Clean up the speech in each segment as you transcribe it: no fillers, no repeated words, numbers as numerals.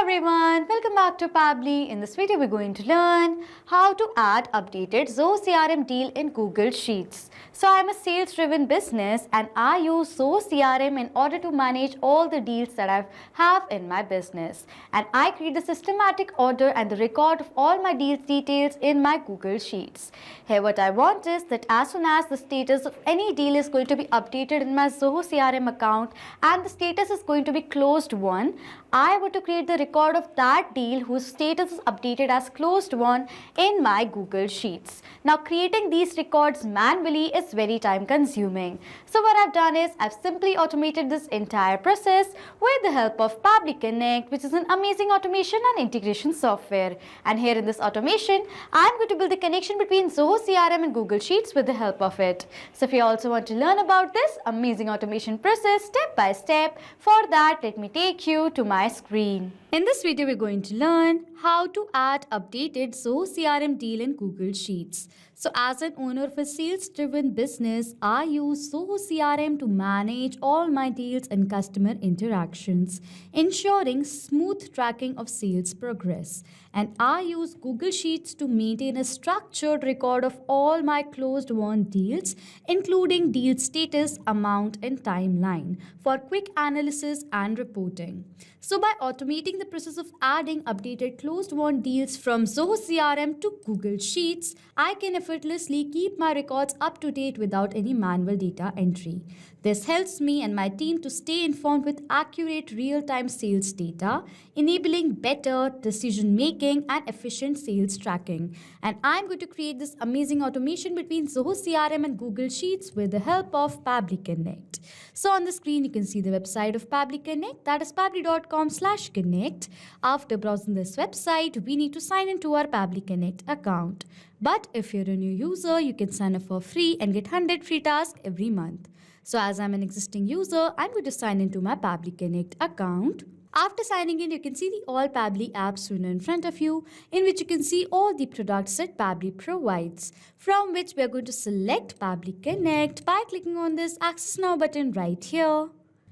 everyone, welcome back to Pabbly. In this video, we're going to learn how to add updated Zoho CRM deal in Google Sheets. So I'm a sales-driven business and I use Zoho CRM in order to manage all the deals that I have in my business. And I create the systematic order and the record of all my deals details in my Google Sheets. Here what I want is that as soon as the status of any deal is going to be updated in my Zoho CRM account and the status is going to be closed won, I want to create the record of that deal whose status is updated as closed won in my Google Sheets. Now creating these records manually is very time consuming. So what I've done is I've simply automated this entire process with the help of Pabbly Connect, which is an amazing automation and integration software. And here in this automation, I'm going to build the connection between Zoho CRM and Google Sheets with the help of it. So if you also want to learn about this amazing automation process step by step, for that let me take you to my screen. In this video, we're going to learn how to add updated Zoho CRM deal in Google Sheets. So as an owner of a sales-driven business, I use Zoho CRM to manage all my deals and customer interactions, ensuring smooth tracking of sales progress. And I use Google Sheets to maintain a structured record of all my closed-won deals, including deal status, amount, and timeline for quick analysis and reporting. So by automating the process of adding updated closed-won deals from Zoho CRM to Google Sheets, I can effortlessly keep my records up to date without any manual data entry. This helps me and my team to stay informed with accurate real-time sales data, enabling better decision-making and efficient sales tracking. And I'm going to create this amazing automation between Zoho CRM and Google Sheets with the help of Pabbly Connect. So on the screen, you can see the website of Pabbly Connect, that is pabbly.com/connect. After browsing this website, we need to sign into our Pabbly Connect account. But if you're a new user, you can sign up for free and get 100 free tasks every month. So as I'm an existing user, I'm going to sign into my Pabbly Connect account. After signing in, you can see the All Pabbly apps window in front of you, in which you can see all the products that Pabbly provides, from which we are going to select Pabbly Connect by clicking on this Access Now button right here.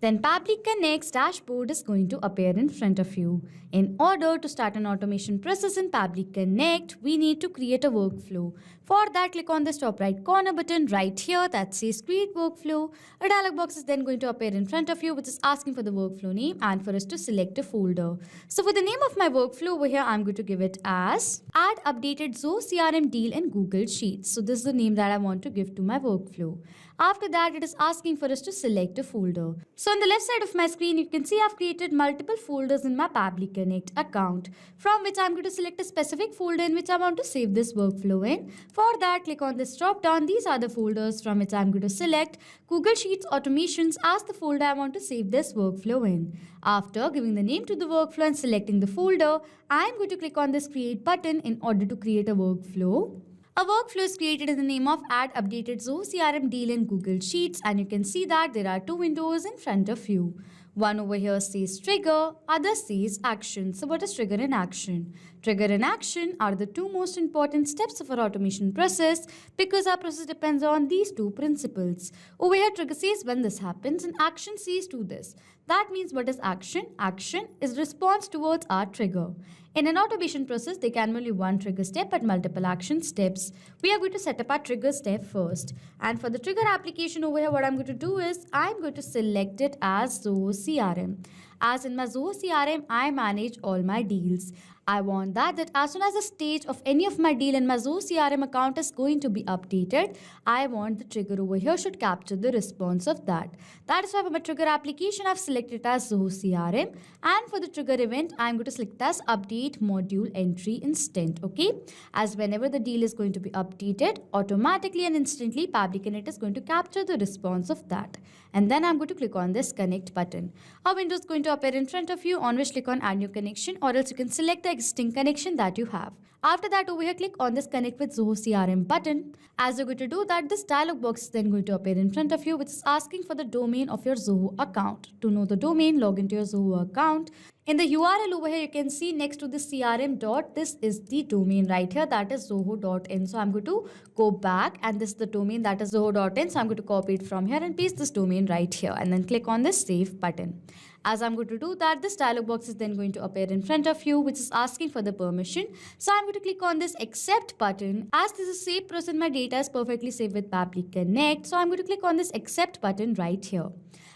Then Pabbly Connect's dashboard is going to appear in front of you. In order to start an automation process in Pabbly Connect, we need to create a workflow. For that, click on this top right corner button right here that says Create Workflow. A dialog box is then going to appear in front of you, which is asking for the workflow name and for us to select a folder. So for the name of my workflow over here, I'm going to give it as Add Updated Zoho CRM Deal in Google Sheets. So this is the name that I want to give to my workflow. After that, it is asking for us to select a folder. So on the left side of my screen, you can see I've created multiple folders in my Pabbly Connect account, from which I'm going to select a specific folder in which I want to save this workflow in. For that, click on this drop down. These are the folders from which I'm going to select Google Sheets Automations as the folder I want to save this workflow in. After giving the name to the workflow and selecting the folder, I'm going to click on this Create button in order to create a workflow. A workflow is created in the name of Add Updated Zoho CRM Deal in Google Sheets, and you can see that there are two windows in front of you. One over here says Trigger, other says Action. So what is Trigger and Action? Trigger and Action are the two most important steps of our automation process because our process depends on these two principles. Over here, Trigger says when this happens and Action says do this. That means what is Action? Action is response towards our trigger. In an automation process, there can be only one trigger step but multiple action steps. We are going to set up our trigger step first. And for the trigger application over here, what I'm going to do is I'm going to select it as Zoho CRM. As in my Zoho CRM, I manage all my deals. I want that as soon as the stage of any of my deal in my Zoho CRM account is going to be updated, I want the trigger over here should capture the response of that. That is why for my trigger application, I've selected as Zoho CRM. And for the trigger event, I'm going to select as Update Module Entry Instant. Okay. As whenever the deal is going to be updated, automatically and instantly, Pabbly Connect is going to capture the response of that. And then I'm going to click on this Connect button. A window is going to appear in front of you, on which click on Add New Connection, or else you can select the existing connection that you have. After that, over here, click on this Connect with Zoho CRM button. As you're going to do that, this dialog box is then going to appear in front of you, which is asking for the domain of your Zoho account. To know the domain, log into your Zoho account. In the URL over here, you can see next to the CRM dot, this is the domain right here, that is zoho.in. So I'm going to go back and this is the domain, that is zoho.in. So I'm going to copy it from here and paste this domain right here and then click on this save button. As I'm going to do that, this dialog box is then going to appear in front of you, which is asking for the permission. So I'm going to click on this accept button. As this is saved process, my data is perfectly saved with Pabbly Connect. So I'm going to click on this accept button right here.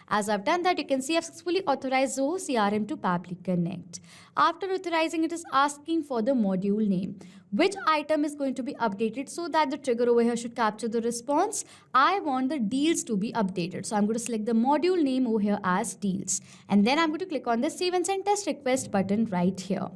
As I've done that, you can see I've successfully authorized Zoho CRM to Pabbly Connect. After authorizing, it is asking for the module name. Which item is going to be updated so that the trigger over here should capture the response? I want the deals to be updated. So I'm going to select the module name over here as deals. And then I'm going to click on the save and send test request button right here.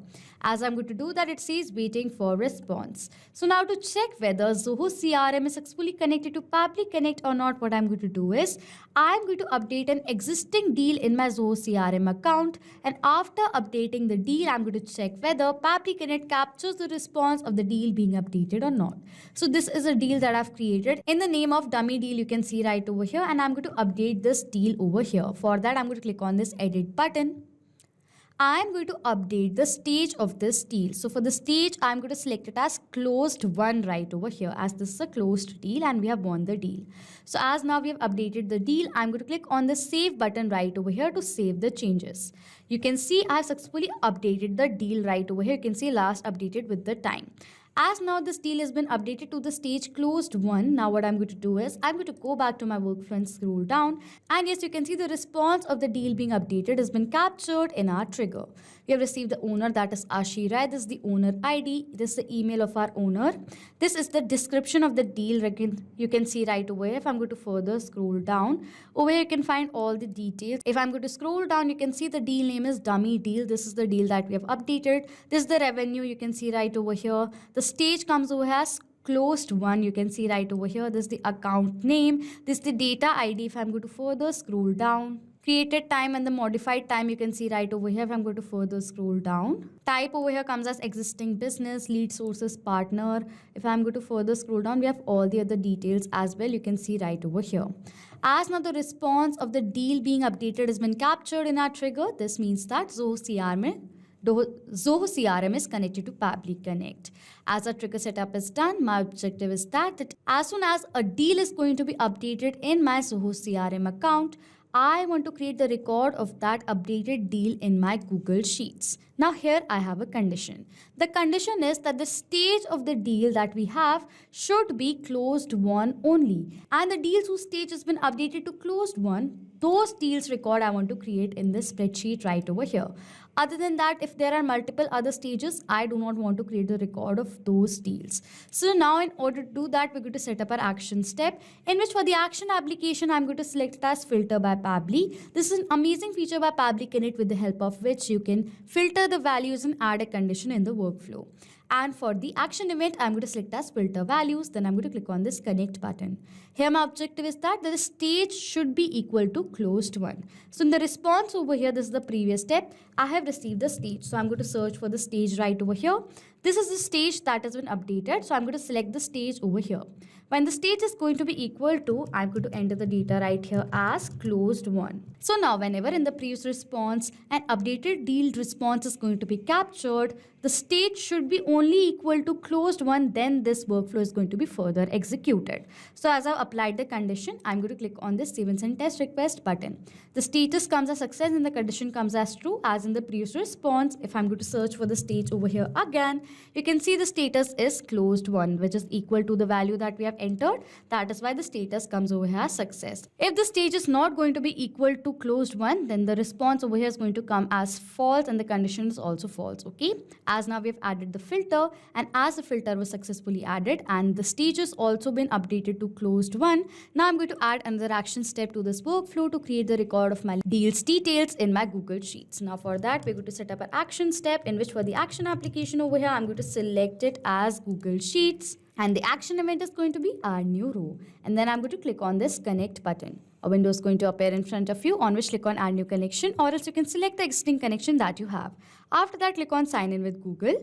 As I'm going to do that, it says waiting for response. So now to check whether Zoho CRM is successfully connected to Pabbly Connect or not, what I'm going to do is I'm going to update an existing deal in my Zoho CRM account. And after updating the deal, I'm going to check whether Pabbly Connect captures the response of the deal being updated or not. So this is a deal that I've created in the name of dummy deal, you can see right over here, and I'm going to update this deal over here. For that, I'm going to click on this edit button. I'm going to update the stage of this deal. So for the stage, I'm going to select it as closed one right over here, as this is a closed deal and we have won the deal. So as now we have updated the deal, I'm going to click on the save button right over here to save the changes. You can see I have successfully updated the deal right over here. You can see last updated with the time. As now this deal has been updated to the stage closed one, now what I'm going to do is I'm going to go back to my workflow and scroll down. And yes, you can see the response of the deal being updated has been captured in our trigger. We have received the owner, that is Ashira. This is the owner ID. This is the email of our owner. This is the description of the deal. You can see right over here. If I'm going to further scroll down, over here you can find all the details. If I'm going to scroll down, you can see the deal name is dummy deal. This is the deal that we have updated. This is the revenue. You can see right over here. The stage comes over as closed one. You can see right over here. This is the account name. This is the data ID. If I'm going to further scroll down, created time and the modified time, you can see right over here. If I'm going to further scroll down, type over here comes as existing business, lead sources, partner. If I'm going to further scroll down, we have all the other details as well. You can see right over here. As now the response of the deal being updated has been captured in our trigger, this means that Zoho CRM is connected to Pabbly Connect. As our trigger setup is done, my objective is that as soon as a deal is going to be updated in my Zoho CRM account, I want to create the record of that updated deal in my Google Sheets. Now here I have a condition. The condition is that the stage of the deal that we have should be closed one only. And the deals whose stage has been updated to closed one, those deals record I want to create in this spreadsheet right over here. Other than that, if there are multiple other stages, I do not want to create the record of those deals. So now in order to do that, we're going to set up our action step, in which for the action application, I'm going to select it as filter by Pabbly. This is an amazing feature by Pabbly Connect with the help of which you can filter the values and add a condition in the workflow. And for the action event, I'm going to select as filter values. Then I'm going to click on this connect button. Here my objective is that the stage should be equal to closed one. So in the response over here, this is the previous step. I have received the stage. So I'm going to search for the stage right over here. This is the stage that has been updated. So I'm going to select the stage over here. When the stage is going to be equal to, I'm going to enter the data right here as closed one. So now whenever in the previous response, an updated deal response is going to be captured, the stage should be only equal to closed one, then this workflow is going to be further executed. So as I've applied the condition, I'm going to click on this save and send test request button. The status comes as success and the condition comes as true as in the previous response. If I'm going to search for the stage over here again, you can see the status is closed one, which is equal to the value that we have entered. That is why the status comes over here as success. If the stage is not going to be equal to closed one, then the response over here is going to come as false and the condition is also false. Okay. As now we have added the filter, and as the filter was successfully added and the stage has also been updated to closed one, now I'm going to add another action step to this workflow to create the record of my deals details in my Google Sheets. Now for that, we're going to set up an action step, in which for the action application over here, I'm going to select it as Google Sheets. And the action event is going to be our new row. And then I'm going to click on this connect button. A window is going to appear in front of you, on which click on add new connection, or else you can select the existing connection that you have. After that, click on sign in with Google.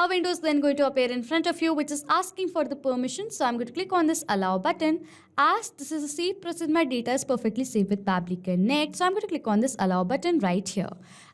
A window is then going to appear in front of you which is asking for the permission. So I'm going to click on this allow button. As this is a safe process, my data is perfectly safe with Pabbly Connect. So I'm going to click on this allow button right here.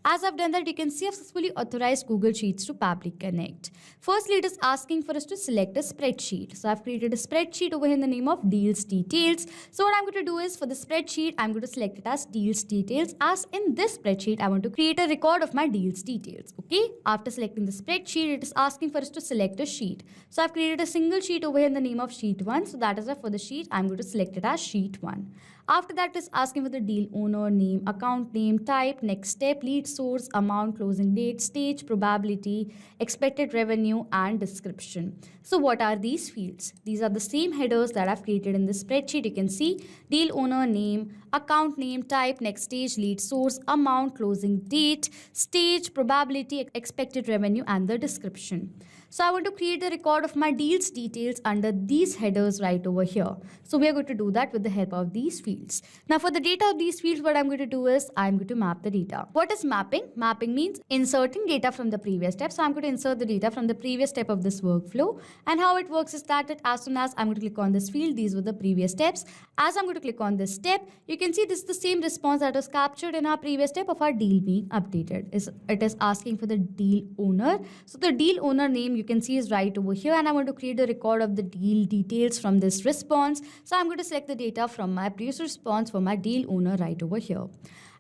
As I've done that, you can see I've successfully authorized Google Sheets to Pabbly Connect. Firstly, it is asking for us to select a spreadsheet. So I've created a spreadsheet over here in the name of deals details. So what I'm going to do is for the spreadsheet, I'm going to select it as deals details. As in this spreadsheet, I want to create a record of my deals details. Okay. After selecting the spreadsheet, it is asking for us to select a sheet. So I've created a single sheet over here in the name of sheet 1. So that is why for the sheet, I'm going to select it as sheet 1. After that, it is asking for the deal owner, name, account name, type, next step, lead source, amount, closing date, stage, probability, expected revenue, and description. So what are these fields? These are the same headers that I've created in this spreadsheet. You can see deal owner, name, account name, type, next stage, lead source, amount, closing date, stage, probability, expected revenue, and the description. So I want to create a record of my deals details under these headers right over here. So we are going to do that with the help of these fields. Now for the data of these fields, what I'm going to do is I'm going to map the data. What is mapping? Mapping means inserting data from the previous step. So I'm going to insert the data from the previous step of this workflow. And how it works is that as soon as I'm going to click on this field, these were the previous steps. As I'm going to click on this step, you can see this is the same response that was captured in our previous step of our deal being updated. It is asking for the deal owner. So the deal owner name you can see is right over here, and I want to create a record of the deal details from this response. So I'm going to select the data from my previous response for my deal owner right over here.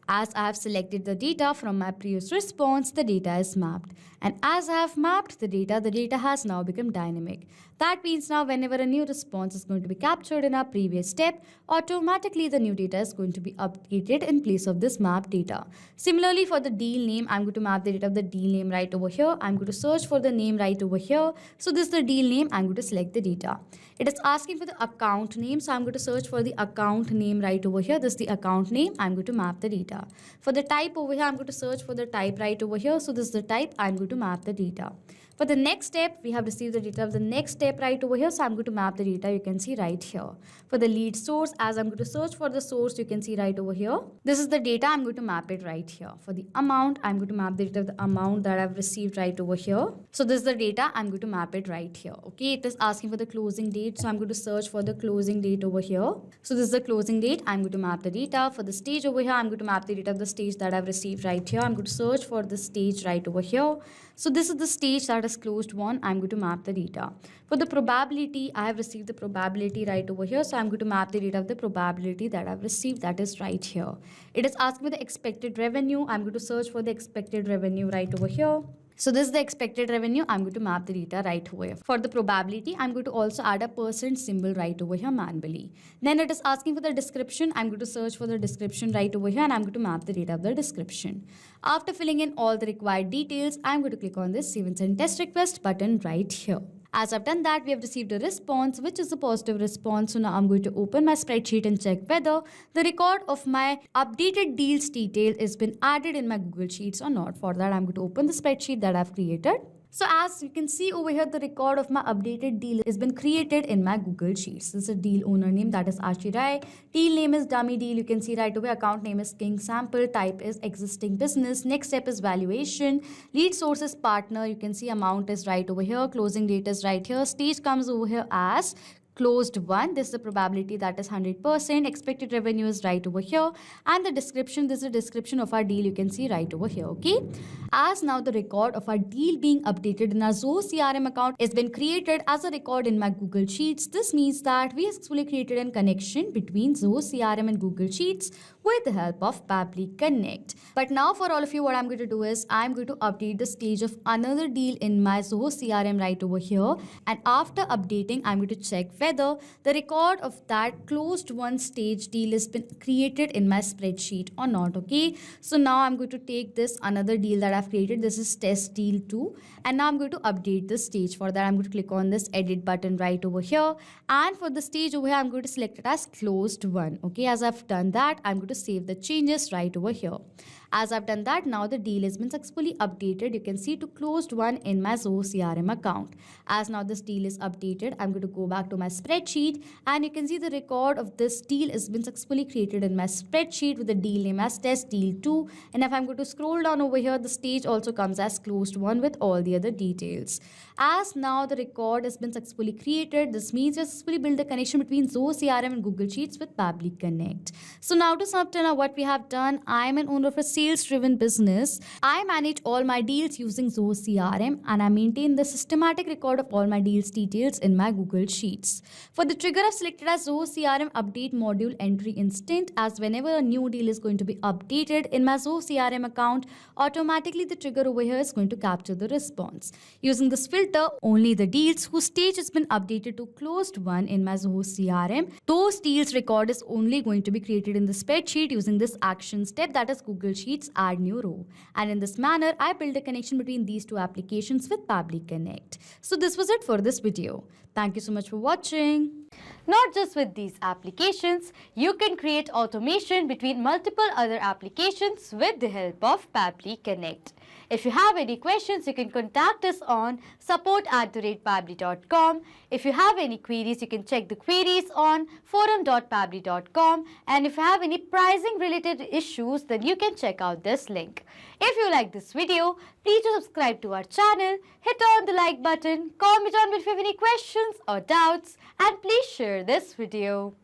As I have selected the data from my previous response, the data is mapped. And as I have mapped the data has now become dynamic. That means now whenever a new response is going to be captured in our previous step, automatically the new data is going to be updated in place of this mapped data. Similarly, for the deal name, I'm going to map the data of the deal name right over here. I'm going to search for the name right over here. So this is the deal name. I'm going to select the data. It is asking for the account name. So I'm going to search for the account name right over here. This is the account name. I'm going to map the data. For the type over here, I'm going to search for the type right over here. So this is the type. I'm going to map the data. For the next step, we have received the data of the next step right over here. So I'm going to map the data. You can see right here. For the lead source, as I'm going to search for the source, you can see right over here. This is the data. I'm going to map it right here. For the amount, I'm going to map the data of the amount that I've received right over here. So this is the data. I'm going to map it right here. Okay. It is asking for the closing date. So I'm going to search for the closing date over here. So this is the closing date. I'm going to map the data. For the stage over here, I'm going to map the data of the stage that I've received right here. I'm going to search for the stage right over here. So this is the stage that is closed one. I'm going to map the data. For the probability, I have received the probability right over here. So I'm going to map the data of the probability that I've received. That is right here. It is asking for the expected revenue. I'm going to search for the expected revenue right over here. So this is the expected revenue. I'm going to map the data right over here. For the probability, I'm going to also add a % symbol right over here manually. Then it is asking for the description. I'm going to search for the description right over here, and I'm going to map the data of the description. After filling in all the required details, I'm going to click on this Save and Send Test Request button right here. As I've done that, we have received a response, which is a positive response. So now I'm going to open my spreadsheet and check whether the record of my updated deals detail has been added in my Google Sheets or not. For that, I'm going to open the spreadsheet that I've created. So as you can see over here, the record of my updated deal has been created in my Google Sheets. This is a deal owner name, that is Ashi Rai. Deal name is dummy deal. You can see right away. Account name is King Sample. Type is existing business. Next step is valuation. Lead source is partner. You can see amount is right over here. Closing date is right here. Stage comes over here as closed one. This is the probability, that is 100%. Expected revenue is right over here. And the description, this is the description of our deal. You can see right over here. Okay. As now the record of our deal being updated in our Zoho CRM account has been created as a record in my Google Sheets. This means that we have successfully created a connection between Zoho CRM and Google Sheets with the help of Pabbly Connect. But now for all of you, what I'm going to do is I'm going to update the stage of another deal in my Zoho CRM right over here. And after updating, I'm going to check whether the record of that closed one stage deal has been created in my spreadsheet or not. Okay. So now I'm going to take this another deal that I've created. This is test deal 2. And now I'm going to update the stage. For that, I'm going to click on this edit button right over here. And for the stage over here, I'm going to select it as closed one. Okay. As I've done that, I'm going to save the changes right over here. As I've done that, now the deal has been successfully updated. You can see to closed one in my Zoho CRM account. As now this deal is updated, I'm going to go back to my spreadsheet, and you can see the record of this deal has been successfully created in my spreadsheet with the deal name as test deal 2. And if I'm going to scroll down over here, the stage also comes as closed one with all the other details. As now the record has been successfully created, this means you successfully build the connection between Zoho CRM and Google Sheets with Pabbly Connect. So now to sum up till now what we have done, I am an owner of a sales-driven business. I manage all my deals using Zoho CRM, and I maintain the systematic record of all my deals details in my Google Sheets. For the trigger, I've selected as Zoho CRM update module entry instant, as whenever a new deal is going to be updated in my Zoho CRM account, automatically the trigger over here is going to capture the response. Using this filter, only the deals whose stage has been updated to closed one in my Zoho CRM, those deals record is only going to be created in the spreadsheet using this action step, that is Google Sheets add new row. And in this manner, I build a connection between these two applications with Pabbly Connect. So this was it for this video. Thank you so much for watching. Not just with these applications, you can create automation between multiple other applications with the help of Pabbly Connect. If you have any questions, you can contact us on support@pabbly.com. If you have any queries, you can check the queries on forum.pabbly.com. And if you have any pricing related issues, then you can check out this link. If you like this video, please do subscribe to our channel, hit on the like button, comment on if you have any questions or doubts, and please share this video.